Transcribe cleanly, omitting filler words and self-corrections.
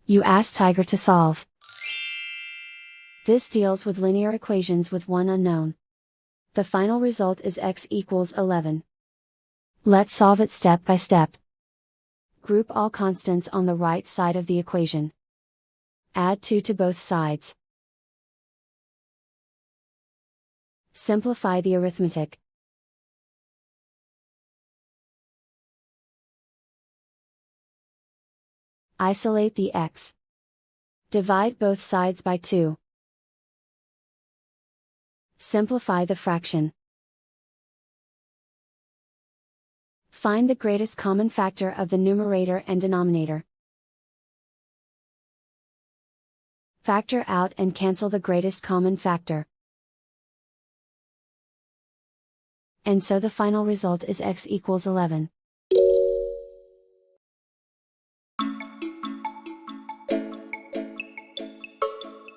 You ask Tiger to solve. This deals with linear equations with one unknown. The final result is x equals 11. Let's solve it step by step. Group all constants on the right side of the equation. Add 2 to both sides. Simplify the arithmetic. Isolate the x. Divide both sides by 2. Simplify the fraction. Find the greatest common factor of the numerator and denominator. Factor out and cancel the greatest common factor. And so the final result is x equals 11.